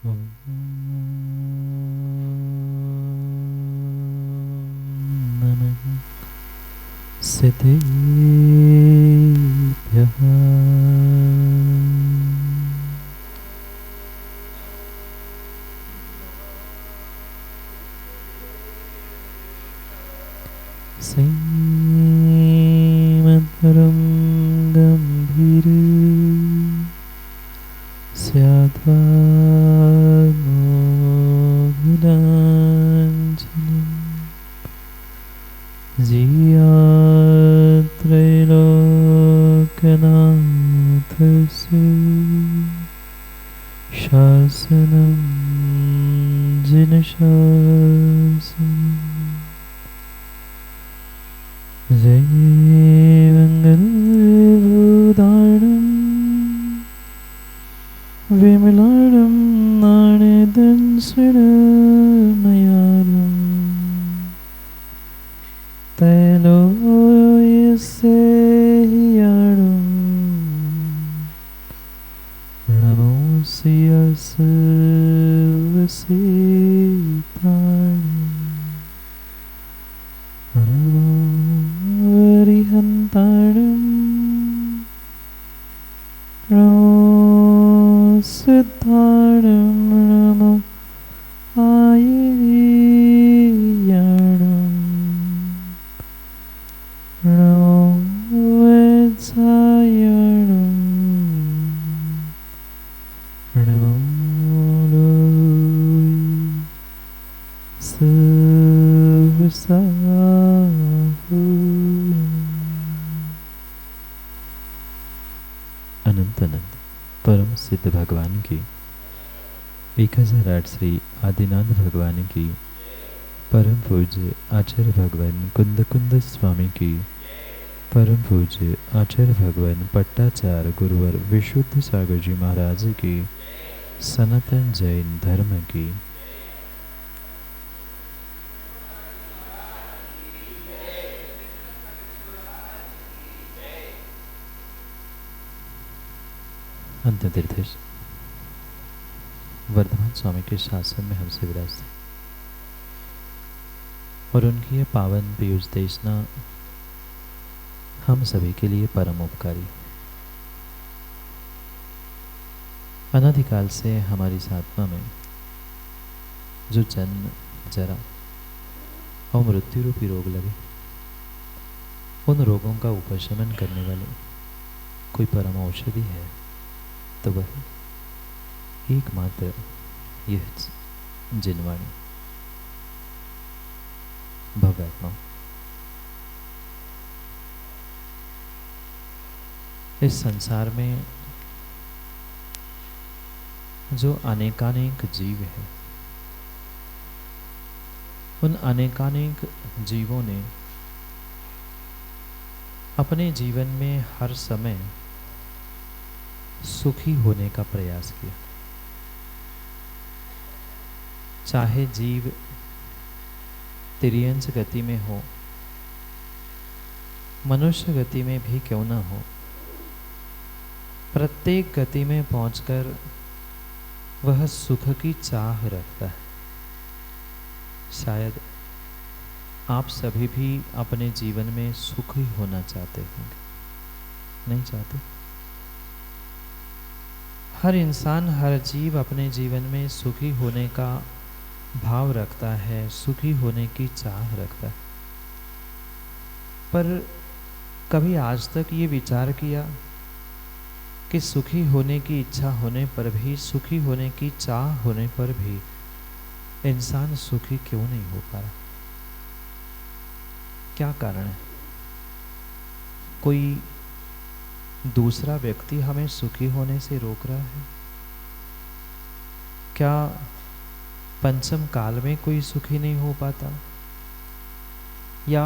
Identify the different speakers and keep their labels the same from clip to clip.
Speaker 1: ॐ नमः सिद्धेभ्यः। श्रीमद्वरं गम्भीरं स्याद्वाग्मोघनाञ्जनं जियात्रैलोक्यनाथस्य शासनं जिनशासनम्। जय मङ्गलभूताणं विमलाणं नाणयदंशनमयालं तैलोयस्ययाणं नमोऽस्यसुवसिताणं हरिहन्ताणं नमो सिद्धाणं नमो आयर्याणं नमो वत्सायणं नमो अनंत अनंत परम सिद्ध भगवान की 1008 श्री आदिनाथ भगवान की परम पूज्य आचार्य भगवान कुंद कुंद स्वामी की परम पूज्य आचार्य भगवान पट्टाचार्य गुरुवर विशुद्ध सागर जी महाराज की सनातन जैन धर्म की अंत तीर्थेश वर्धमान स्वामी के शासन में हमसे विराजते और उनकी यह पावन पीयूष देशना हम सभी के लिए परम उपकारी। अनादिकाल से हमारी इस आत्मा में जो जन्म जरा और मृत्यु रूपी रोग लगे, उन रोगों का उपशमन करने वाले कोई परम औषधि है तो वह एकमात्र यह जिनवाणी भव्यात्मा। इस संसार में जो अनेकानेक जीव है, उन अनेकानेक जीवों ने अपने जीवन में हर समय सुखी होने का प्रयास किया। चाहे जीव तिर्यंच गति में हो, मनुष्य गति में भी क्यों न हो, प्रत्येक गति में पहुंचकर वह सुख की चाह रखता है। शायद आप सभी भी अपने जीवन में सुखी होना चाहते होंगे, नहीं चाहते? हर इंसान, हर जीव अपने जीवन में सुखी होने का भाव रखता है, सुखी होने की चाह रखता है। पर कभी आज तक ये विचार किया कि सुखी होने की इच्छा होने पर भी, सुखी होने की चाह होने पर भी इंसान सुखी क्यों नहीं हो पा रहा? क्या कारण है? कोई दूसरा व्यक्ति हमें सुखी होने से रोक रहा है? क्या पंचम काल में कोई सुखी नहीं हो पाता? या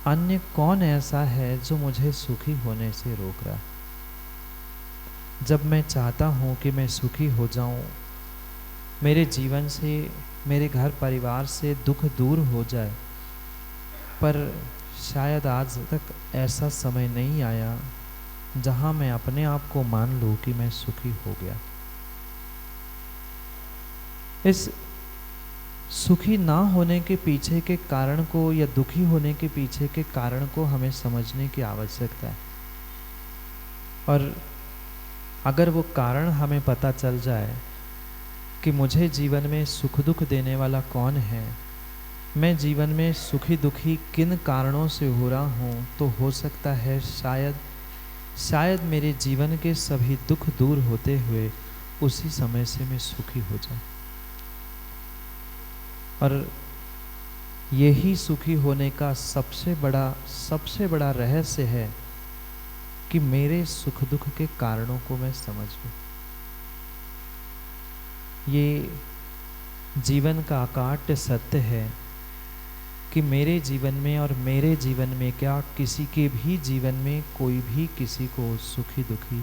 Speaker 1: अन्य कौन ऐसा है जो मुझे सुखी होने से रोक रहा है? जब मैं चाहता हूँ कि मैं सुखी हो जाऊँ, मेरे जीवन से, मेरे घर परिवार से दुख दूर हो जाए, पर शायद आज तक ऐसा समय नहीं आया जहाँ मैं अपने आप को मान लूँ कि मैं सुखी हो गया। इस सुखी ना होने के पीछे के कारण को या दुखी होने के पीछे के कारण को हमें समझने की आवश्यकता है। और अगर वो कारण हमें पता चल जाए कि मुझे जीवन में सुख दुख देने वाला कौन है, मैं जीवन में सुखी दुखी किन कारणों से हो रहा हूँ, तो हो सकता है शायद मेरे जीवन के सभी दुख दूर होते हुए उसी समय से मैं सुखी हो जाऊं। और यही सुखी होने का सबसे बड़ा रहस्य है कि मेरे सुख दुख के कारणों को मैं समझ लूं। ये जीवन का अकाट्य सत्य है कि मेरे जीवन में और मेरे जीवन में क्या किसी के भी जीवन में कोई भी किसी को सुखी दुखी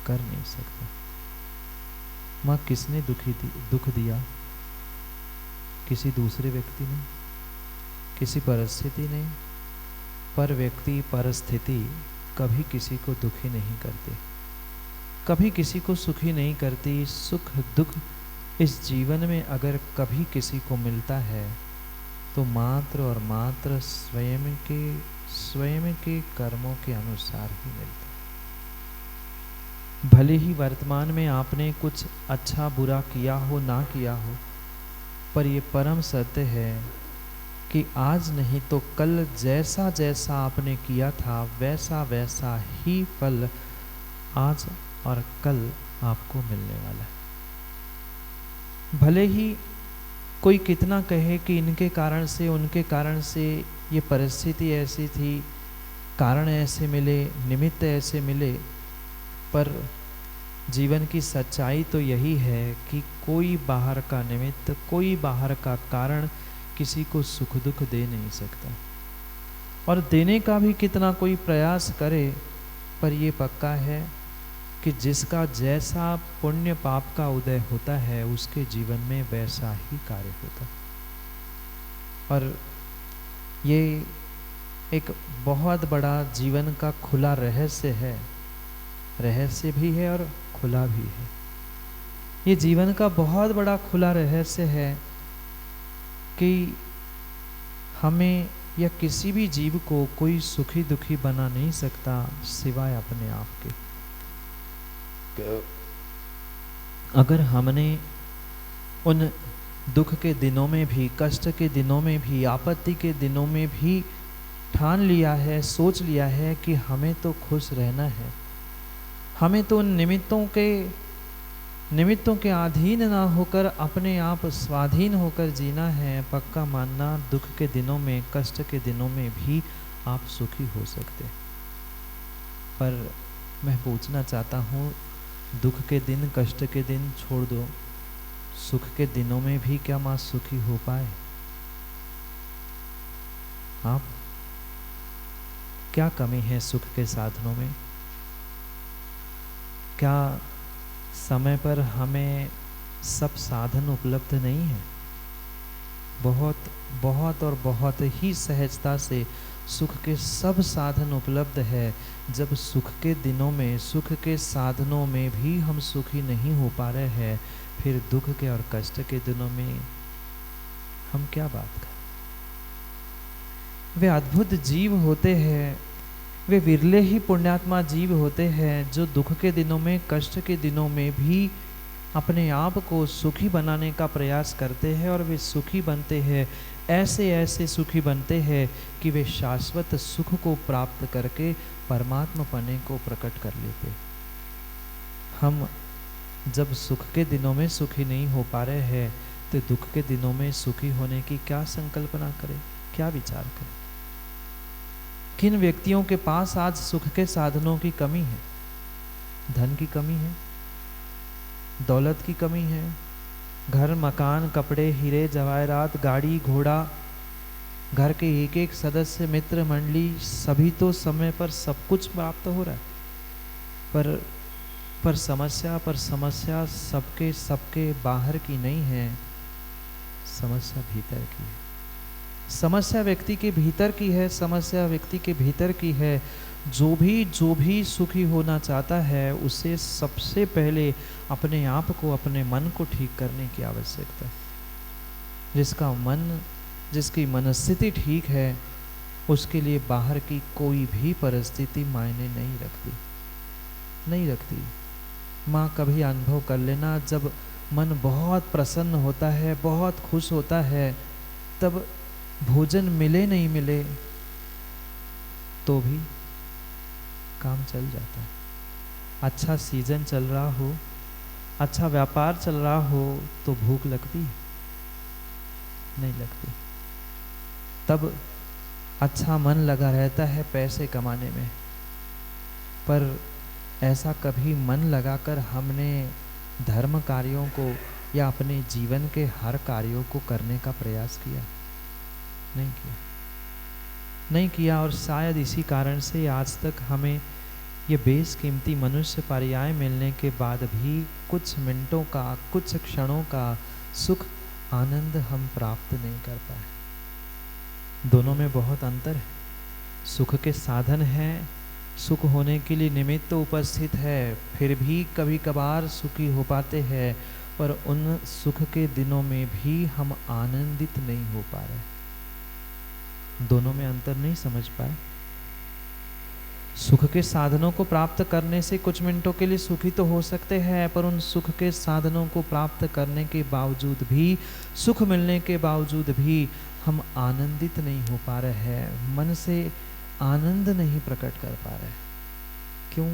Speaker 1: कर नहीं सकता। माँ, किसने दुख दिया? किसी दूसरे व्यक्ति ने, किसी परिस्थिति ने। पर व्यक्ति परिस्थिति कभी किसी को दुखी नहीं करते, कभी किसी को सुखी नहीं करती। सुख दुख इस जीवन में अगर कभी किसी को मिलता है तो मात्र और मात्र स्वयं के कर्मों के अनुसार ही मिलता है। भले ही वर्तमान में आपने कुछ अच्छा बुरा किया हो ना किया हो, पर ये परम सत्य है कि आज नहीं तो कल जैसा जैसा आपने किया था वैसा वैसा ही फल आज और कल आपको मिलने वाला है। भले ही कोई कितना कहे कि इनके कारण से उनके कारण से ये परिस्थिति ऐसी थी, कारण ऐसे मिले, निमित्त ऐसे मिले, पर जीवन की सच्चाई तो यही है कि कोई बाहर का निमित्त, कोई बाहर का कारण किसी को सुख दुख दे नहीं सकता। और देने का भी कितना कोई प्रयास करे, पर ये पक्का है कि जिसका जैसा पुण्य पाप का उदय होता है उसके जीवन में वैसा ही कार्य होता। और ये एक बहुत बड़ा जीवन का खुला रहस्य है, रहस्य भी है और खुला भी है। ये जीवन का बहुत बड़ा खुला रहस्य है कि हमें या किसी भी जीव को कोई सुखी दुखी बना नहीं सकता सिवाय अपने आप के। अगर हमने उन दुख के दिनों में भी, कष्ट के दिनों में भी, आपत्ति के दिनों में भी ठान लिया है, सोच लिया है कि हमें तो खुश रहना है, हमें तो उन निमित्तों के अधीन ना होकर अपने आप स्वाधीन होकर जीना है, पक्का मानना दुख के दिनों में, कष्ट के दिनों में भी आप सुखी हो सकते। पर मैं पूछना चाहता हूँ, दुख के दिन, कष्ट के दिन छोड़ दो, सुख के दिनों में भी क्या माँ सुखी हो पाए? आप क्या कमी है सुख के साधनों में? क्या समय पर हमें सब साधन उपलब्ध नहीं है? बहुत और बहुत ही सहजता से सुख के सब साधन उपलब्ध है। जब सुख के दिनों में, सुख के साधनों में भी हम सुखी नहीं हो पा रहे हैं, फिर दुख के और कष्ट के दिनों में हम क्या बात करें? वे अद्भुत जीव होते हैं, वे विरले ही पुण्यात्मा जीव होते हैं जो दुख के दिनों में, कष्ट के दिनों में भी अपने आप को सुखी बनाने का प्रयास करते हैं। और वे सुखी बनते हैं, ऐसे सुखी बनते हैं कि वे शाश्वत सुख को प्राप्त करके परमात्मा पने को प्रकट कर लेते। हम जब सुख के दिनों में सुखी नहीं हो पा रहे हैं तो दुख के दिनों में सुखी होने की क्या संकल्पना करें, क्या विचार करें? किन व्यक्तियों के पास आज सुख के साधनों की कमी है? धन की कमी है, दौलत की कमी है, घर मकान कपड़े हीरे जवाहरात गाड़ी घोड़ा, घर के एक एक सदस्य मित्र मंडली सभी तो समय पर सब कुछ प्राप्त हो रहा है, पर समस्या सबके बाहर की नहीं है, समस्या भीतर की है। समस्या व्यक्ति के भीतर की है, समस्या व्यक्ति के भीतर की है। जो भी सुखी होना चाहता है उसे सबसे पहले अपने आप को, अपने मन को ठीक करने की आवश्यकता है। जिसकी मनस्थिति ठीक है उसके लिए बाहर की कोई भी परिस्थिति मायने नहीं रखती। माँ कभी अनुभव कर लेना, जब मन बहुत प्रसन्न होता है, बहुत खुश होता है, तब भोजन मिले नहीं मिले तो भी काम चल जाता है। अच्छा सीजन चल रहा हो, अच्छा व्यापार चल रहा हो तो भूख लगती है? नहीं लगती। तब अच्छा मन लगा रहता है पैसे कमाने में, पर ऐसा कभी मन लगाकर हमने धर्म कार्यों को या अपने जीवन के हर कार्यों को करने का प्रयास किया? नहीं किया। और शायद इसी कारण से आज तक हमें ये बेशकीमती मनुष्य पर्याय मिलने के बाद भी कुछ मिनटों का, कुछ क्षणों का सुख, आनंद हम प्राप्त नहीं कर पाए। दोनों में बहुत अंतर है। सुख के साधन हैं, सुख होने के लिए निमित्त तो उपस्थित है, फिर भी कभी कभार सुखी हो पाते हैं, पर उन सुख के दिनों में भी हम आनंदित नहीं हो पा रहे। दोनों में अंतर नहीं समझ पाए। सुख के साधनों को प्राप्त करने से कुछ मिनटों के लिए सुखी तो हो सकते हैं, पर उन सुख के साधनों को प्राप्त करने के बावजूद भी, सुख मिलने के बावजूद भी हम आनंदित नहीं हो पा रहे हैं, मन से आनंद नहीं प्रकट कर पा रहे। क्यों?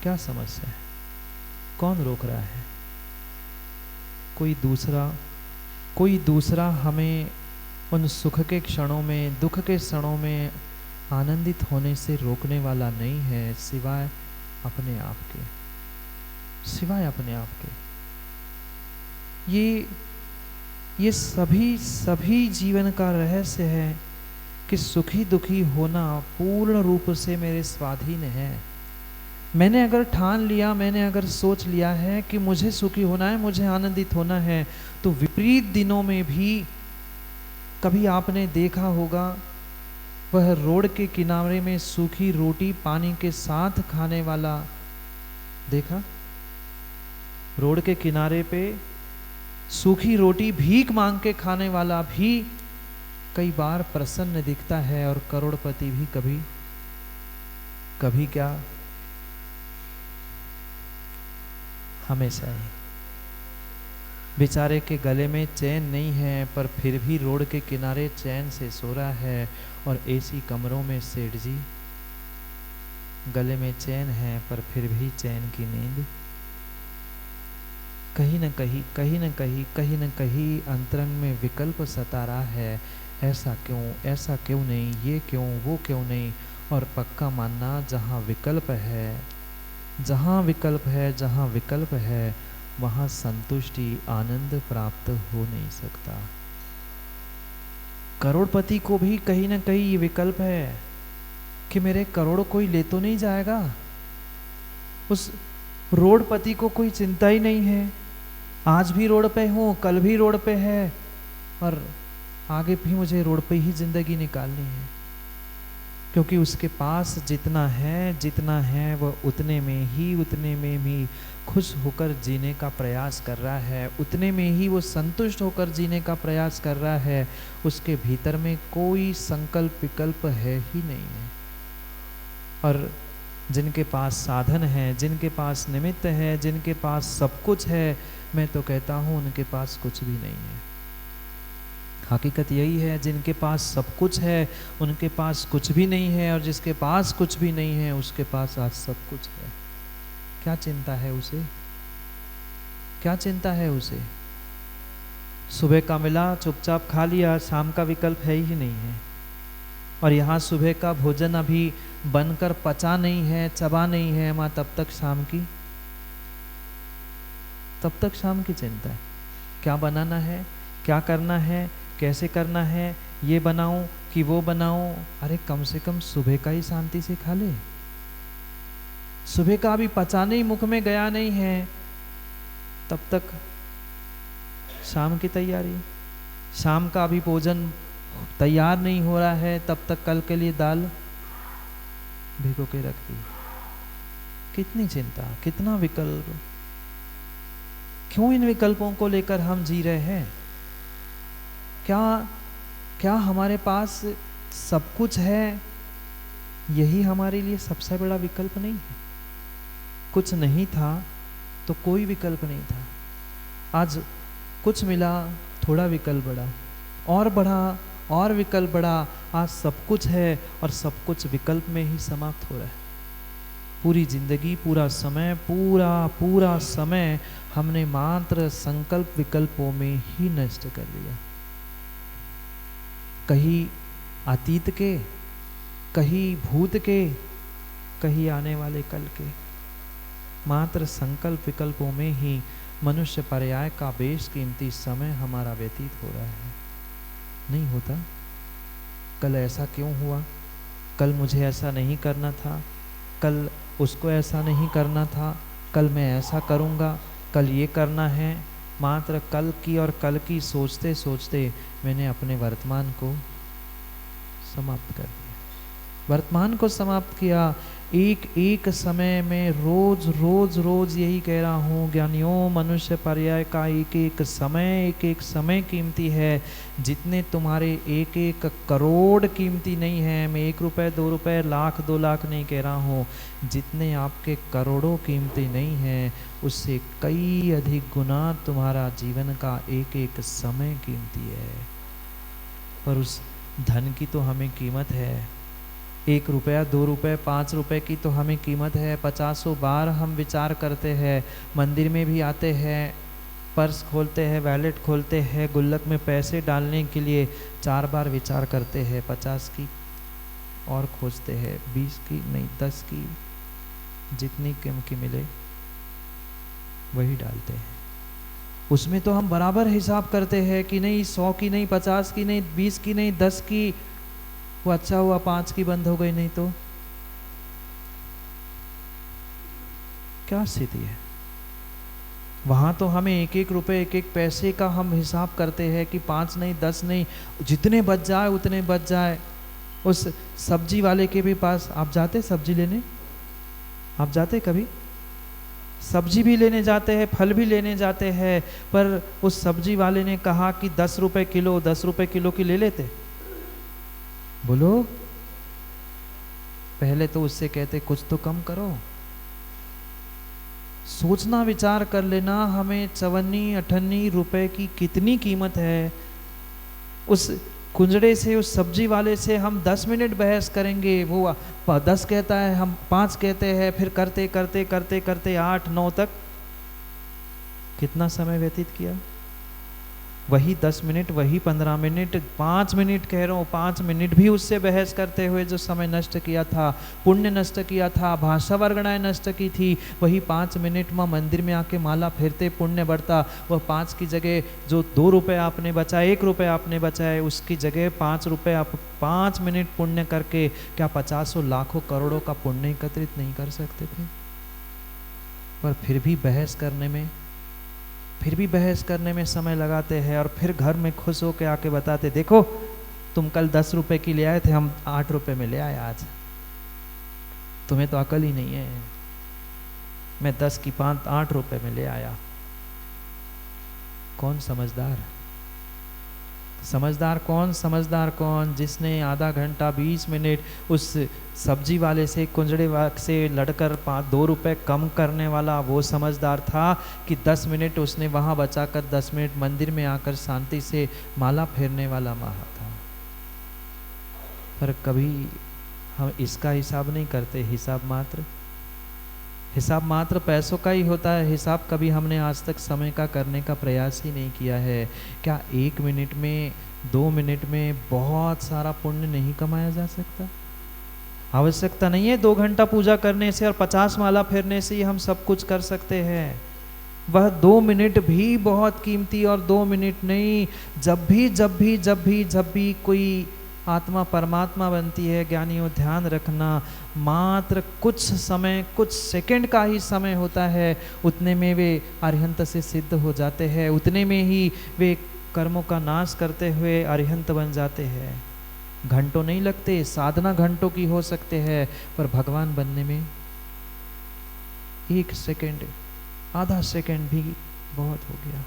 Speaker 1: क्या समस्या है? कौन रोक रहा है? कोई दूसरा हमें उन सुख के क्षणों में, दुख के क्षणों में आनंदित होने से रोकने वाला नहीं है, सिवाय अपने आप के। ये सभी जीवन का रहस्य है कि सुखी दुखी होना पूर्ण रूप से मेरे स्वाधीन है। मैंने अगर ठान लिया, मैंने अगर सोच लिया है कि मुझे सुखी होना है, मुझे आनंदित होना है, तो विपरीत दिनों में भी कभी आपने देखा होगा, वह रोड के किनारे में सूखी रोटी पानी के साथ खाने वाला देखा? रोड के किनारे पे सूखी रोटी भीख मांग के खाने वाला भी कई बार प्रसन्न दिखता है, और करोड़पति भी कभी क्या, हमेशा ही। बेचारे के गले में चैन नहीं है, पर फिर भी रोड के किनारे चैन से सो रहा है, और एसी कमरों में सेठ जी गले में चैन है, पर फिर भी चैन की नींद कहीं न कहीं अंतरंग में विकल्प सता रहा है। ऐसा क्यों नहीं, ये क्यों, वो क्यों नहीं। और पक्का मानना, जहाँ विकल्प है वहाँ संतुष्टि, आनंद प्राप्त हो नहीं सकता। करोड़पति को भी कहीं ना कहीं ये विकल्प है कि मेरे करोड़ कोई ले तो नहीं जाएगा। उस रोडपति को कोई चिंता ही नहीं है, आज भी रोड पे हूँ, कल भी रोड पे है, और आगे भी मुझे रोड पे ही जिंदगी निकालनी है, क्योंकि उसके पास जितना है वह उतने में ही खुश होकर जीने का प्रयास कर रहा है, उतने में ही वो संतुष्ट होकर जीने का प्रयास कर रहा है। उसके भीतर में कोई संकल्प विकल्प है ही नहीं है। और जिनके पास साधन है, जिनके पास निमित्त है, जिनके पास सब कुछ है, मैं तो कहता हूँ उनके पास कुछ भी नहीं है। हकीकत यही है, जिनके पास सब कुछ है उनके पास कुछ भी नहीं है, और जिसके पास कुछ भी नहीं है उसके पास आज सब कुछ है। क्या चिंता है उसे? सुबह का मिला, चुपचाप खा लिया, शाम का विकल्प है ही नहीं है। और यहाँ सुबह का भोजन अभी बनकर पचा नहीं है, चबा नहीं है, माँ तब तक शाम की चिंता है। क्या बनाना है, क्या करना है, कैसे करना है, ये बनाऊं कि वो बनाऊं। अरे कम से कम सुबह का ही शांति से खा ले। सुबह का अभी पचाने ही मुख में गया नहीं है, तब तक शाम की तैयारी। शाम का अभी भोजन तैयार नहीं हो रहा है, तब तक कल के लिए दाल भिगो के रख दी। कितनी चिंता, कितना विकल्प, क्यों इन विकल्पों को लेकर हम जी रहे हैं? क्या हमारे पास सब कुछ है, यही हमारे लिए सबसे बड़ा विकल्प नहीं है? कुछ नहीं था तो कोई विकल्प नहीं था, आज कुछ मिला, थोड़ा विकल्प बढ़ा, और बढ़ा, और विकल्प बढ़ा, आज सब कुछ है और सब कुछ विकल्प में ही समाप्त हो रहा है। पूरी जिंदगी, पूरा समय, पूरा समय हमने मात्र संकल्प विकल्पों में ही नष्ट कर लिया। कहीं अतीत के, कहीं भूत के, कहीं आने वाले कल के, मात्र संकल्प विकल्पों में ही मनुष्य पर्याय का बेशकीमती समय हमारा व्यतीत हो रहा है। नहीं होता? कल ऐसा क्यों हुआ, कल मुझे ऐसा नहीं करना था, कल उसको ऐसा नहीं करना था, कल मैं ऐसा करूँगा, कल ये करना है। मात्र कल की और कल की सोचते सोचते मैंने अपने वर्तमान को समाप्त कर दिया। वर्तमान को समाप्त किया। एक एक समय में रोज रोज रोज यही कह रहा हूँ ज्ञानियों, मनुष्य पर्याय का एक एक समय कीमती है। जितने तुम्हारे एक एक करोड़ कीमती नहीं है। मैं 1 रुपये 2 रुपये लाख 2 लाख नहीं कह रहा हूँ, जितने आपके करोड़ों कीमती नहीं है उससे कई अधिक गुना तुम्हारा जीवन का एक एक समय कीमती है। पर उस धन की तो हमें कीमत है। 1 रुपया 2 रुपये 5 रुपये की तो हमें कीमत है। 50 बार हम विचार करते हैं, मंदिर में भी आते हैं, पर्स खोलते हैं, वैलेट खोलते हैं, गुल्लक में पैसे डालने के लिए 4 बार विचार करते हैं। 50 की और खोजते हैं, 20 की नहीं 10 की, जितनी कम की मिले वही डालते हैं। उसमें तो हम बराबर हिसाब करते हैं कि नहीं 100 की नहीं, 50 की नहीं, 20 की नहीं, 10 की, वो अच्छा हुआ 5 की बंद हो गई, नहीं तो क्या स्थिति है। वहां तो हमें 1-1 रुपए 1-1 पैसे का हम हिसाब करते हैं कि 5 नहीं 10 नहीं, जितने बच जाए उतने बच जाए। उस सब्जी वाले के भी पास आप जाते सब्जी लेने, आप जाते कभी? सब्जी भी लेने जाते हैं, फल भी लेने जाते हैं, पर उस सब्जी वाले ने कहा कि 10 रुपए किलो, 10 रुपए किलो की ले लेते? बोलो, पहले तो उससे कहते कुछ तो कम करो। सोचना, विचार कर लेना, हमें 54-58 रुपए की कितनी कीमत है। उस कुंजड़े से, उस सब्जी वाले से हम 10 मिनट बहस करेंगे, वो 10 कहता है, हम 5 कहते हैं, फिर करते करते करते करते 8-9 तक कितना समय व्यतीत किया। वही 10 मिनट, वही 15 मिनट, 5 मिनट कह रहा हूँ, 5 मिनट भी उससे बहस करते हुए जो समय नष्ट किया था, पुण्य नष्ट किया था, भाषा वर्गणाएं नष्ट की थी, वही 5 मिनट में मंदिर में आके माला फेरते पुण्य बढ़ता। वह 5 की जगह जो 2 रुपये आपने बचाए, 1 रुपये आपने बचाए, उसकी जगह 5 रुपये आप 5 मिनट पुण्य करके क्या 50 लाखों करोड़ों का पुण्य एकत्रित नहीं कर सकते थे? पर फिर भी बहस करने में समय लगाते हैं, और फिर घर में खुश होकर आके बताते, देखो तुम कल 10 रुपए की ले आए थे, हम 8 रुपए में ले आए आज। तुम्हें तो अकल ही नहीं है, मैं 10 की 8 रुपए में ले आया। कौन समझदार? समझदार कौन? समझदार कौन? जिसने आधा घंटा 20 मिनट उस सब्जी वाले से, कुंजड़े से लड़कर 2 रुपए कम करने वाला वो समझदार था, कि 10 मिनट उसने वहाँ बचाकर 10 मिनट मंदिर में आकर शांति से माला फेरने वाला महा था। पर कभी हम इसका हिसाब नहीं करते। हिसाब मात्र पैसों का ही होता है। हिसाब कभी हमने आज तक समय का करने का प्रयास ही नहीं किया है। क्या 1 मिनट में, 2 मिनट में बहुत सारा पुण्य नहीं कमाया जा सकता? आवश्यकता नहीं है 2 घंटा पूजा करने से और 50 माला फेरने से ही हम सब कुछ कर सकते हैं। वह 2 मिनट भी बहुत कीमती, और 2 मिनट नहीं, जब भी कोई आत्मा परमात्मा बनती है, ज्ञानियों ध्यान रखना, मात्र कुछ समय, कुछ सेकंड का ही समय होता है, उतने में वे अरिहंत से सिद्ध हो जाते हैं, उतने में ही वे कर्मों का नाश करते हुए अरिहंत बन जाते हैं। घंटों नहीं लगते, साधना घंटों की हो सकते हैं, पर भगवान बनने में 1 सेकंड, आधा सेकंड भी बहुत हो गया।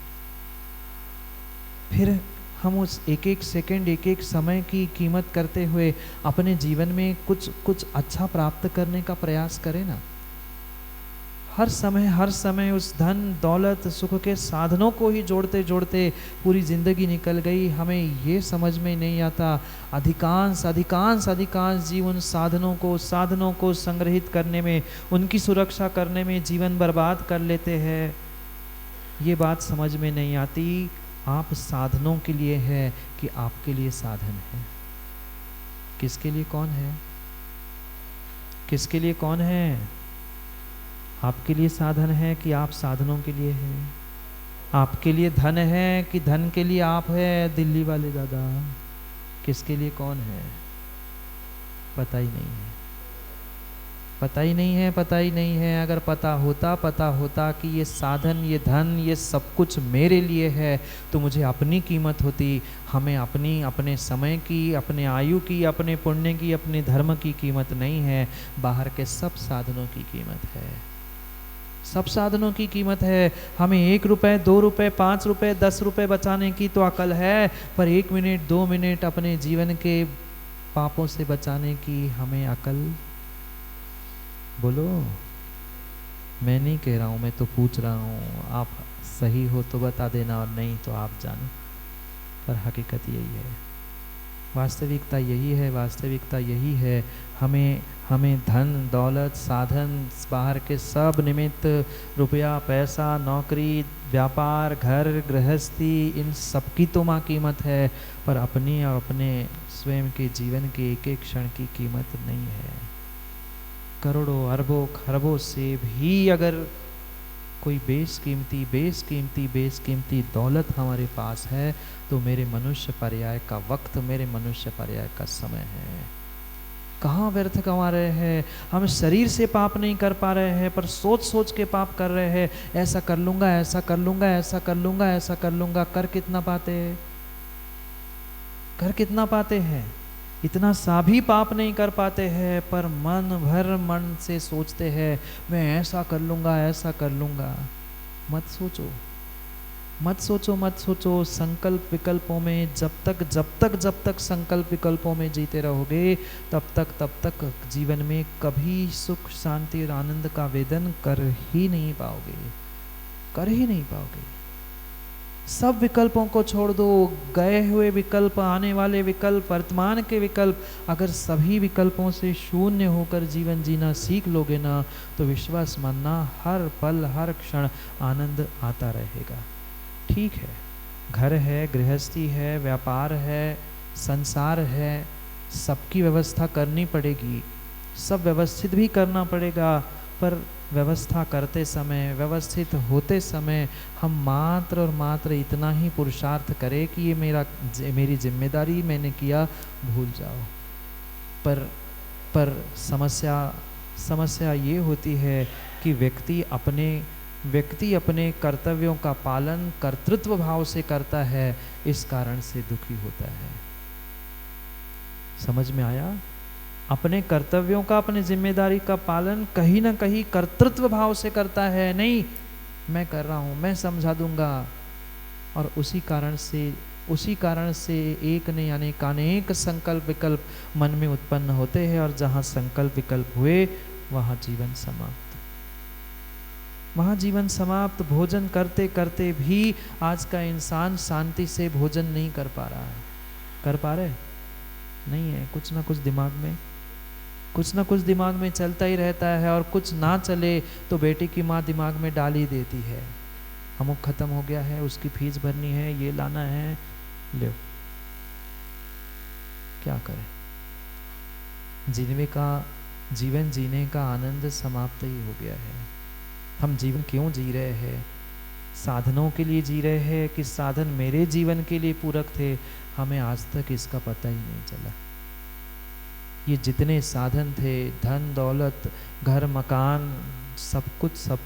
Speaker 1: फिर हम उस एक एक सेकंड, एक एक समय की कीमत करते हुए अपने जीवन में कुछ अच्छा प्राप्त करने का प्रयास करें ना। हर समय उस धन दौलत सुख के साधनों को ही जोड़ते जोड़ते पूरी जिंदगी निकल गई। हमें ये समझ में नहीं आता, अधिकांश जीवन साधनों को संग्रहित करने में, उनकी सुरक्षा करने में जीवन बर्बाद कर लेते हैं। ये बात समझ में नहीं आती। आप साधनों के लिए है कि आपके लिए साधन है? किसके लिए कौन है? किसके लिए कौन है? आपके लिए साधन है कि आप साधनों के लिए हैं? आपके लिए धन है कि धन के लिए आप है? दिल्ली वाले दादा, किसके लिए कौन है? पता ही नहीं है, पता ही नहीं है, पता ही नहीं है। अगर पता होता कि ये साधन, ये धन, ये सब कुछ मेरे लिए है, तो मुझे अपनी कीमत होती। हमें अपने समय की, अपने आयु की, अपने पुण्य की, अपने धर्म की कीमत नहीं है। बाहर के सब साधनों की कीमत है, सब साधनों की कीमत है। हमें 1 रुपए, 2 रुपए, 5 रुपए, 10 रुपए बचाने की तो अकल है, पर 1 मिनट 2 मिनट अपने जीवन के पापों से बचाने की हमें अकल? बोलो। मैं नहीं कह रहा हूँ, मैं तो पूछ रहा हूँ। आप सही हो तो बता देना, और नहीं तो आप जानो। पर हकीकत यही है, वास्तविकता यही है, वास्तविकता यही है। हमें धन दौलत साधन, बाहर के सब निमित्त, रुपया पैसा, नौकरी, व्यापार, घर गृहस्थी, इन सब की तो माँ कीमत है, पर अपनी और अपने स्वयं के जीवन के एक एक क्षण की कीमत नहीं है। करोड़ों अरबों खरबों से भी अगर कोई बेशकीमती दौलत हमारे पास है, तो मेरे मनुष्य पर्याय का वक्त, मेरे मनुष्य पर्याय का समय है। कहाँ व्यर्थ कमा रहे हैं? हम शरीर से पाप नहीं कर पा रहे हैं, पर सोच के पाप कर रहे हैं। ऐसा कर लूंगा, ऐसा कर लूंगा, ऐसा कर लूंगा, ऐसा कर लूंगा। कर कितना पाते हैं? कर कितना पाते हैं? इतना सा भी पाप नहीं कर पाते हैं, पर मन से सोचते हैं, मैं ऐसा कर लूंगा, ऐसा कर लूंगा। मत सोचो। संकल्प विकल्पों में जब तक संकल्प विकल्पों में जीते रहोगे, तब तक जीवन में कभी सुख शांति और आनंद का वेदन कर ही नहीं पाओगे। सब विकल्पों को छोड़ दो। गए हुए विकल्प, आने वाले विकल्प, वर्तमान के विकल्प, अगर सभी विकल्पों से शून्य होकर जीवन जीना सीख लोगे ना, तो विश्वास मानना, हर पल हर क्षण आनंद आता रहेगा। ठीक है, घर है, गृहस्थी है, व्यापार है, संसार है, सबकी व्यवस्था करनी पड़ेगी, सब व्यवस्थित भी करना पड़ेगा। पर व्यवस्था करते समय, व्यवस्थित होते समय हम मात्र और मात्र इतना ही पुरुषार्थ करें कि ये मेरी जिम्मेदारी, मैंने किया, भूल जाओ। पर समस्या ये होती है कि व्यक्ति अपने कर्तव्यों का पालन कर्तृत्व भाव से करता है, इस कारण से दुखी होता है। समझ में आया? अपने कर्तव्यों का, अपनी जिम्मेदारी का पालन कहीं ना कहीं कर्तृत्व भाव से करता है। नहीं, मैं कर रहा हूँ, मैं समझा दूंगा। और उसी कारण से एक नहीं अनेक संकल्प विकल्प मन में उत्पन्न होते हैं, और जहाँ संकल्प विकल्प हुए वहाँ जीवन समाप्त। भोजन करते करते भी आज का इंसान शांति से भोजन नहीं कर पा रहा है। कर पा रहे नहीं है। कुछ ना कुछ दिमाग में चलता ही रहता है, और कुछ ना चले तो बेटी की माँ दिमाग में डाल ही देती है, अमुक खत्म हो गया है, उसकी फीस भरनी है, ये लाना है, लो। क्या करें? जीवन जीने का आनंद समाप्त ही हो गया है। हम जीवन क्यों जी रहे हैं? साधनों के लिए जी रहे हैं कि साधन मेरे जीवन के लिए पूरक थे? हमें आज तक इसका पता ही नहीं चला। ये जितने साधन थे, धन दौलत, घर मकान, सब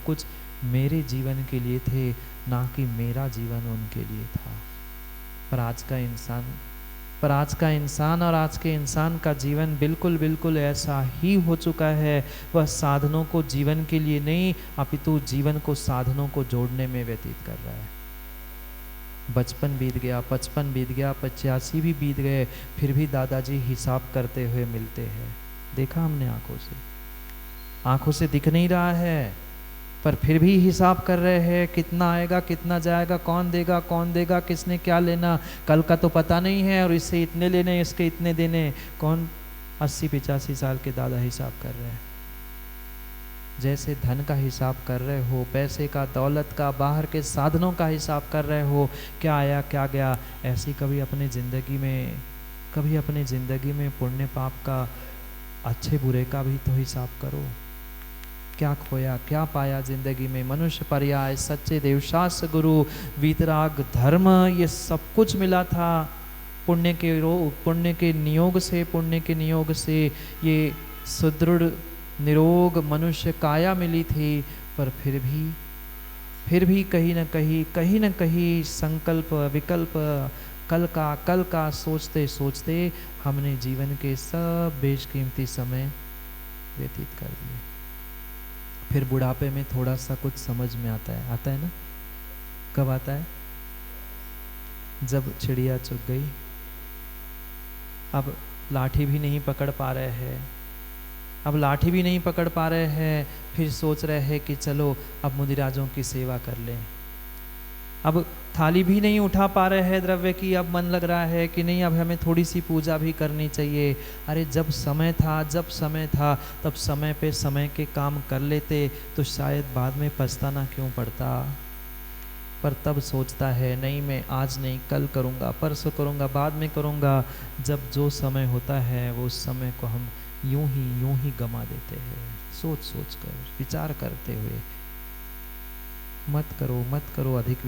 Speaker 1: कुछ मेरे जीवन के लिए थे, ना कि मेरा जीवन उनके लिए था। पर पर आज का इंसान और आज के इंसान का जीवन बिल्कुल बिल्कुल ऐसा ही हो चुका है। वह साधनों को जीवन के लिए नहीं अपितु जीवन को साधनों को जोड़ने में व्यतीत कर रहा है। बचपन बीत गया, 55 बीत गया, 85 भी बीत गए, फिर भी दादाजी हिसाब करते हुए मिलते हैं। देखा हमने आंखों से दिख नहीं रहा है, पर फिर भी हिसाब कर रहे हैं, कितना आएगा कितना जाएगा, कौन देगा, किसने क्या लेना, कल का तो पता नहीं है, और इससे इतने लेने, इसके इतने देने। कौन 80-85 साल के दादा हिसाब कर रहे हैं। जैसे धन का हिसाब कर रहे हो, पैसे का, दौलत का, बाहर के साधनों का हिसाब कर रहे हो, क्या आया क्या गया, ऐसी कभी अपनी ज़िंदगी में पुण्य पाप का, अच्छे बुरे का भी तो हिसाब करो। क्या खोया क्या पाया जिंदगी में। मनुष्य पर्याय, सच्चे देवशास्त्र गुरु, वीतराग, धर्म, ये सब कुछ मिला था। पुण्य के नियोग से ये सुदृढ़ निरोग मनुष्य काया मिली थी। पर फिर भी कहीं न कहीं संकल्प विकल्प कल का सोचते सोचते हमने जीवन के सब बेशकीमती समय व्यतीत कर दिए। फिर बुढ़ापे में थोड़ा सा कुछ समझ में आता है ना। कब आता है? जब चिड़िया चुग गई, अब लाठी भी नहीं पकड़ पा रहे हैं, फिर सोच रहे हैं कि चलो अब मुदिराजों की सेवा कर लें। अब थाली भी नहीं उठा पा रहे हैं द्रव्य की, अब मन लग रहा है कि नहीं अब हमें थोड़ी सी पूजा भी करनी चाहिए। अरे जब समय था तब समय पे समय के काम कर लेते तो शायद बाद में पछताना क्यों पड़ता। पर तब सोचता है नहीं, मैं आज नहीं, कल करूँगा, परसों करूँगा, बाद में करूँगा। जब जो समय होता है वो समय को हम यूं ही गमा देते हैं, सोच कर, विचार करते हुए। मत करो अधिक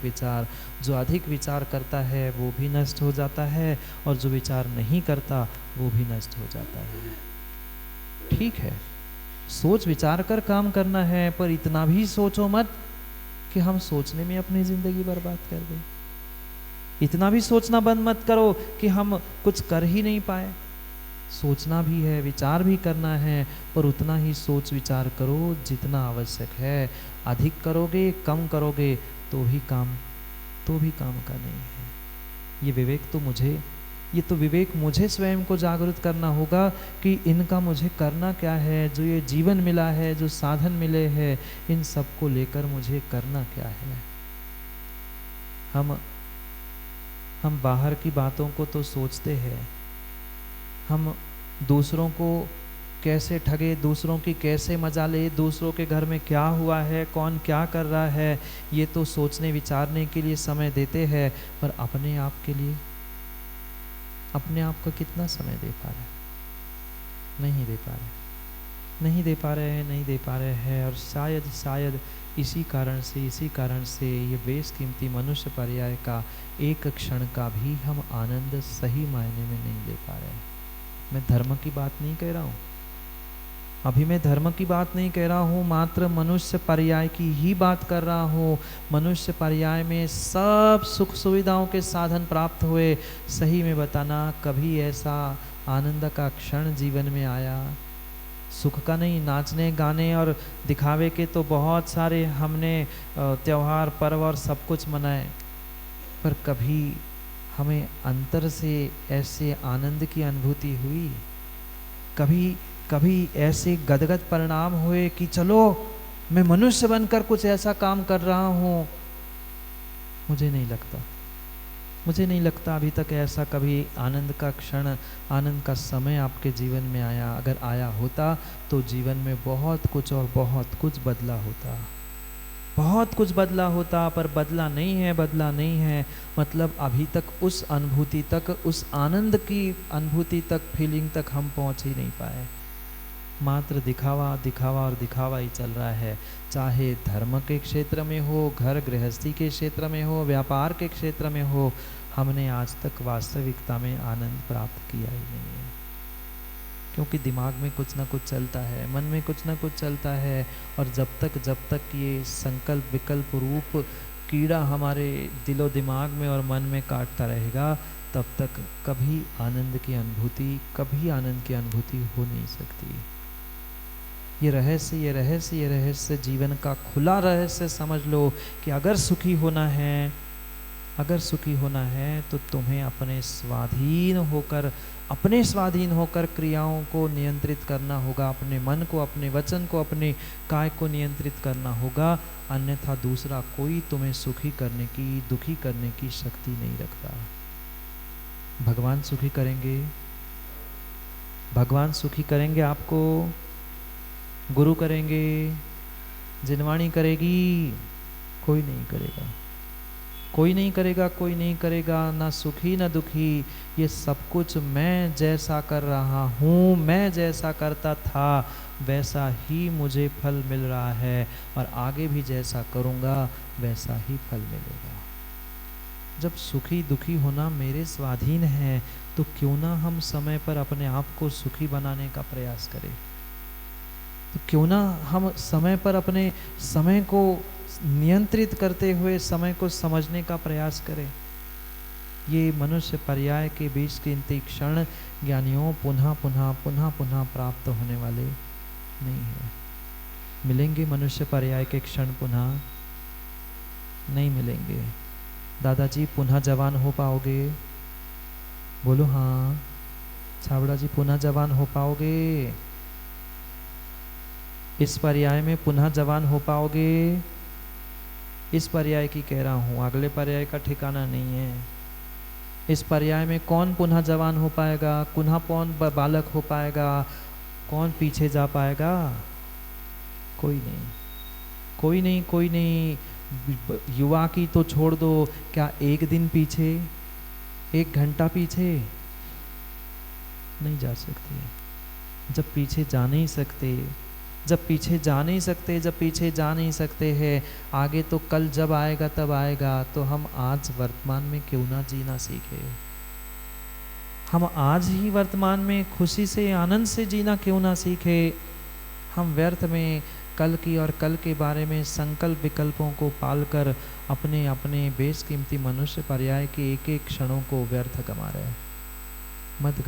Speaker 1: विचार। जो अधिक विचार करता है वो भी नष्ट हो जाता है, और जो विचार नहीं करता वो भी नष्ट हो जाता है। ठीक है, सोच विचार कर काम करना है, पर इतना भी सोचो मत कि हम सोचने में अपनी जिंदगी बर्बाद कर दें। इतना भी सोचना बंद मत करो कि हम कुछ कर ही नहीं पाए। सोचना भी है, विचार भी करना है, पर उतना ही सोच विचार करो जितना आवश्यक है। अधिक करोगे, कम करोगे तो भी काम का नहीं है। ये विवेक मुझे स्वयं को जागरूक करना होगा कि इनका मुझे करना क्या है। जो ये जीवन मिला है, जो साधन मिले हैं, इन सब को लेकर मुझे करना क्या है। हम बाहर की बातों को तो सोचते हैं, हम दूसरों को कैसे ठगे, दूसरों की कैसे मजा ले, दूसरों के घर में क्या हुआ है, कौन क्या कर रहा है, ये तो सोचने विचारने के लिए समय देते हैं। पर अपने आप के लिए, अपने आप का कितना समय दे पा रहे? नहीं दे पा रहे हैं। और शायद इसी कारण से ये बेशकीमती मनुष्य पर्याय का एक क्षण का भी हम आनंद सही मायने में नहीं ले पा रहे हैं। मैं धर्म की बात नहीं कह रहा हूँ, अभी मैं धर्म की बात नहीं कह रहा हूँ, मात्र मनुष्य पर्याय की ही बात कर रहा हूँ। मनुष्य पर्याय में सब सुख सुविधाओं के साधन प्राप्त हुए, सही में बताना कभी ऐसा आनंद का क्षण जीवन में आया? सुख का नहीं, नाचने गाने और दिखावे के तो बहुत सारे हमने त्योहार पर्व और सब कुछ मनाए, पर कभी हमें अंतर से ऐसे आनंद की अनुभूति हुई? कभी ऐसे गदगद परिणाम हुए कि चलो मैं मनुष्य बनकर कुछ ऐसा काम कर रहा हूँ? मुझे नहीं लगता अभी तक ऐसा कभी आनंद का क्षण, आनंद का समय आपके जीवन में आया। अगर आया होता तो जीवन में बहुत कुछ बदला होता, पर बदला नहीं है। मतलब अभी तक उस अनुभूति तक, उस आनंद की अनुभूति तक, फीलिंग तक हम पहुंच ही नहीं पाए। मात्र दिखावा ही चल रहा है। चाहे धर्म के क्षेत्र में हो, घर गृहस्थी के क्षेत्र में हो, व्यापार के क्षेत्र में हो, हमने आज तक वास्तविकता में आनंद प्राप्त किया ही नहीं है। क्योंकि दिमाग में कुछ ना कुछ चलता है, मन में कुछ ना कुछ चलता है, और जब तक ये संकल्प विकल्प रूप कीड़ा हमारे दिलो दिमाग में और मन में काटता रहेगा, तब तक कभी आनंद की अनुभूति हो नहीं सकती। ये रहस्य जीवन का खुला रहस्य समझ लो कि अगर सुखी होना है तो तुम्हें अपने स्वाधीन होकर क्रियाओं को नियंत्रित करना होगा, अपने मन को, अपने वचन को, अपने काय को नियंत्रित करना होगा। अन्यथा दूसरा कोई तुम्हें दुखी करने की शक्ति नहीं रखता। भगवान सुखी करेंगे आपको, गुरु करेंगे, जिनवाणी करेगी, कोई नहीं करेगा, ना सुखी ना दुखी। ये सब कुछ मैं जैसा कर रहा हूँ, मैं जैसा करता था वैसा ही मुझे फल मिल रहा है, और आगे भी जैसा करूँगा वैसा ही फल मिलेगा। जब सुखी दुखी होना मेरे स्वाधीन है, तो क्यों ना हम समय पर अपने आप को सुखी बनाने का प्रयास करें। तो क्यों ना हम समय पर अपने समय को नियंत्रित करते हुए समय को समझने का प्रयास करें। ये मनुष्य पर्याय के बीच के क्षण ज्ञानियों पुनः पुनः प्राप्त होने वाले नहीं है। मिलेंगे मनुष्य पर्याय के क्षण पुनः नहीं मिलेंगे। दादाजी पुनः जवान हो पाओगे? बोलो हाँ। छाबड़ा जी पुनः जवान हो पाओगे? इस पर्याय में पुनः जवान हो पाओगे? इस पर्याय की कह रहा हूँ, अगले पर्याय का ठिकाना नहीं है। इस पर्याय में कौन पुनः जवान हो पाएगा? पुनः कौन बालक हो पाएगा? कौन पीछे जा पाएगा? कोई नहीं। युवा की तो छोड़ दो, क्या एक दिन पीछे, एक घंटा पीछे नहीं जा सकते। जब पीछे जा नहीं सकते हैं, आगे तो कल जब आएगा तब आएगा। तो हम आज वर्तमान में क्यों ना जीना सीखे? हम आज ही वर्तमान में खुशी से, आनंद से जीना क्यों ना सीखे? हम व्यर्थ में कल की और कल के बारे में संकल्प विकल्पों को पालकर अपने अपने बेशकीमती मनुष्य पर्याय के एक एक क्षणों को व्यर्थ गमा रहे हैं। मत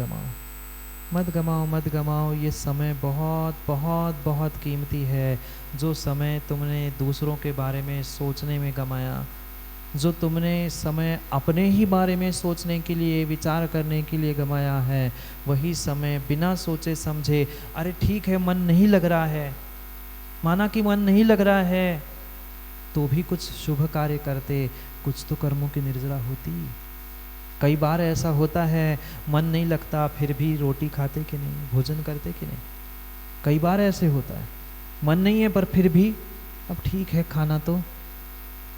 Speaker 1: गमाओ। ये समय बहुत बहुत बहुत कीमती है। जो समय तुमने दूसरों के बारे में सोचने में गमाया, जो तुमने समय अपने ही बारे में सोचने के लिए, विचार करने के लिए गमाया है, वही समय बिना सोचे समझे, अरे ठीक है मन नहीं लग रहा है, माना कि मन नहीं लग रहा है, तो भी कुछ शुभ कार्य करते, कुछ तो कर्मों की निर्जरा होती। कई बार ऐसा होता है, मन नहीं लगता फिर भी रोटी खाते कि नहीं, भोजन करते कि नहीं। कई बार ऐसे होता है, मन नहीं है पर फिर भी अब ठीक है, खाना तो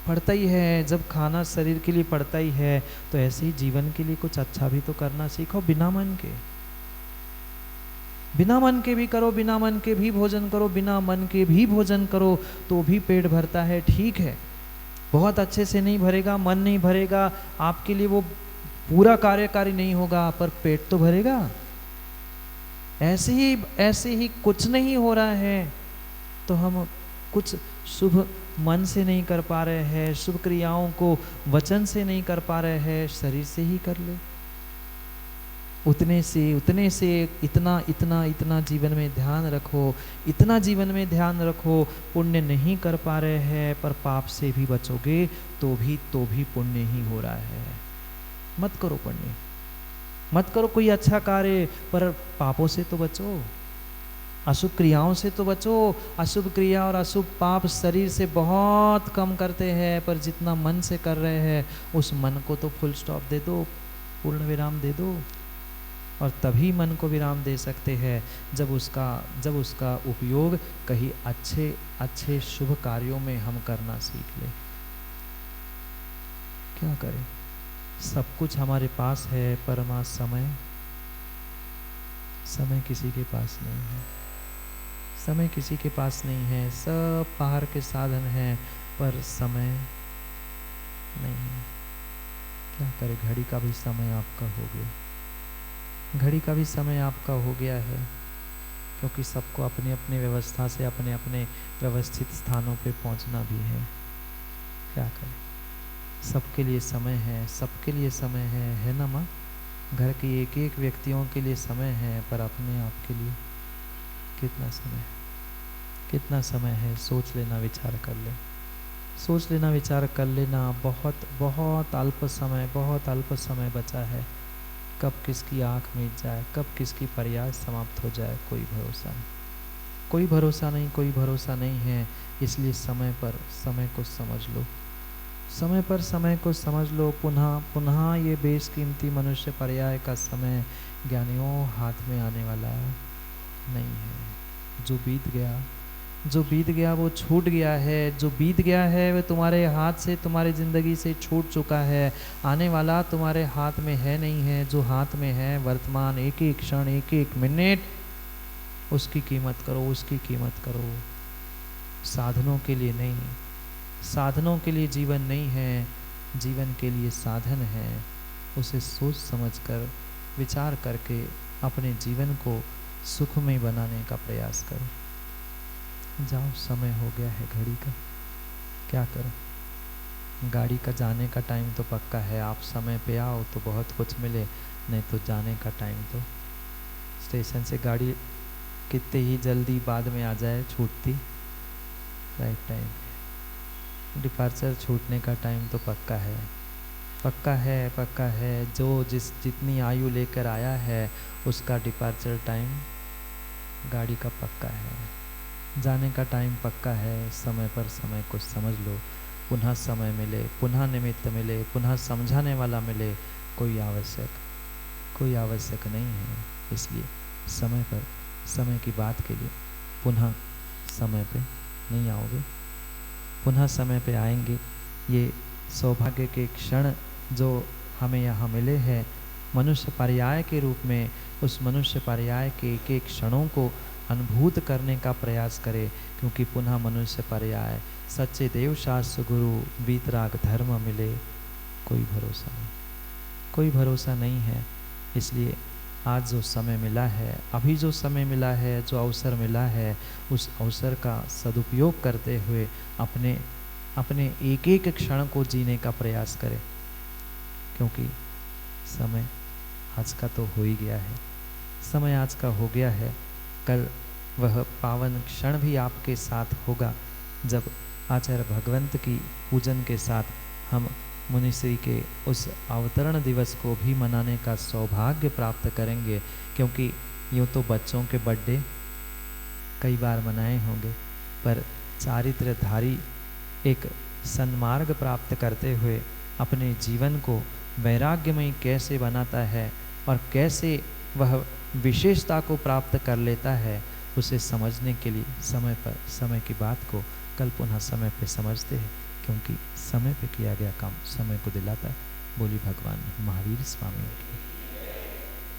Speaker 1: पड़ता ही है। जब खाना शरीर के लिए पड़ता ही है, तो ऐसे ही जीवन के लिए कुछ अच्छा भी तो करना सीखो। बिना मन के भी करो, बिना मन के भी भोजन करो, बिना मन के भी भोजन करो तो भी पेट भरता है। ठीक है, बहुत अच्छे से नहीं भरेगा, मन नहीं भरेगा, आपके लिए वो पूरा कार्यकारी नहीं होगा, पर पेट तो भरेगा। ऐसे ही कुछ नहीं हो रहा है तो हम कुछ शुभ मन से नहीं कर पा रहे हैं, शुभ क्रियाओं को वचन से नहीं कर पा रहे हैं, शरीर से ही कर ले। उतने से इतना जीवन में ध्यान रखो। पुण्य नहीं कर पा रहे हैं पर पाप से भी बचोगे तो भी पुण्य ही हो रहा है। मत करो पुण्य, मत करो कोई अच्छा कार्य, पर पापों से तो बचो, अशुभ क्रियाओं से तो बचो। अशुभ क्रिया और अशुभ पाप शरीर से बहुत कम करते हैं, पर जितना मन से कर रहे हैं उस मन को तो फुल स्टॉप दे दो, पूर्ण विराम दे दो। और तभी मन को विराम दे सकते हैं जब उसका उपयोग कहीं अच्छे शुभ कार्यों में हम करना सीख ले। क्या करें, सब कुछ हमारे पास है, पर समय किसी के पास नहीं है। सब बाहर के साधन हैं, पर समय नहीं है। क्या करे, घड़ी का भी समय आपका हो गया है, क्योंकि सबको अपनी अपनी व्यवस्था से अपने अपने व्यवस्थित स्थानों पे पहुंचना भी है। क्या करें। सबके लिए समय है, सबके लिए समय है ना माँ? घर के एक एक व्यक्तियों के लिए समय है, पर अपने आप के लिए कितना समय है? कितना समय है? सोच लेना, विचार कर ले, सोच लेना, विचार कर लेना। बहुत बहुत अल्प समय, बहुत अल्प समय बचा है। कब किसकी आँख मीच जाए, कब किसकी प्रयास समाप्त हो जाए, कोई भरोसा नहीं, कोई भरोसा नहीं, कोई भरोसा नहीं है। इसलिए समय पर समय को समझ लो, समय पर समय को समझ लो। पुनः पुनः ये बेशकीमती मनुष्य पर्याय का समय ज्ञानियों हाथ में आने वाला नहीं है। जो बीत गया, जो बीत गया वो छूट गया है। जो बीत गया है वह तुम्हारे हाथ से, तुम्हारी ज़िंदगी से छूट चुका है। आने वाला तुम्हारे हाथ में है नहीं है। जो हाथ में है वर्तमान, एक एक क्षण, एक एक मिनट, उसकी कीमत करो, उसकी कीमत करो। साधनों के लिए नहीं, साधनों के लिए जीवन नहीं है, जीवन के लिए साधन है। उसे सोच समझकर, विचार करके अपने जीवन को सुखमय बनाने का प्रयास करो। जाओ, समय हो गया है घड़ी का, क्या करो? गाड़ी का जाने का टाइम तो पक्का है। आप समय पे आओ तो बहुत कुछ मिले, नहीं तो जाने का टाइम तो स्टेशन से गाड़ी कितने ही जल्दी बाद में आ जाए, छूटती राइट टाइम पे। डिपार्चर छूटने का टाइम तो पक्का है, पक्का है, पक्का है। जो जितनी आयु लेकर आया है उसका डिपार्चर टाइम गाड़ी का पक्का है। जाने का टाइम पक्का है। समय पर समय को समझ लो। पुनः समय मिले, पुनः निमित्त मिले, पुनः समझाने वाला मिले, कोई आवश्यक नहीं है। इसलिए समय पर समय की बात के लिए पुनः समय पे नहीं आओगे, पुनः समय पे आएंगे। ये सौभाग्य के क्षण जो हमें यहाँ मिले हैं मनुष्य पर्याय के रूप में, उस मनुष्य पर्याय के एक एक क्षणों को अनुभूत करने का प्रयास करें। क्योंकि पुनः मनुष्य पर्याय सच्चे देव शास्त्र गुरु वीतराग धर्म मिले, कोई भरोसा नहीं, कोई भरोसा नहीं है। इसलिए आज जो समय मिला है, अभी जो समय मिला है, जो अवसर मिला है, उस अवसर का सदुपयोग करते हुए अपने एक एक क्षण को जीने का प्रयास करें। क्योंकि समय आज का तो हो ही गया है, समय आज का हो गया है। कल वह पावन क्षण भी आपके साथ होगा जब आचार्य भगवंत की पूजन के साथ हम मुनिश्री के उस अवतरण दिवस को भी मनाने का सौभाग्य प्राप्त करेंगे। क्योंकि यूँ तो बच्चों के बर्थडे कई बार मनाए होंगे, पर चारित्रधारी एक सन्मार्ग प्राप्त करते हुए अपने जीवन को वैराग्यमय कैसे बनाता है और कैसे वह विशेषता को प्राप्त कर लेता है, उसे समझने के लिए समय पर समय की बात को कल पुनः समय पे समझते हैं। क्योंकि समय पे किया गया काम समय को दिलाता है। बोली भगवान महावीर स्वामी की।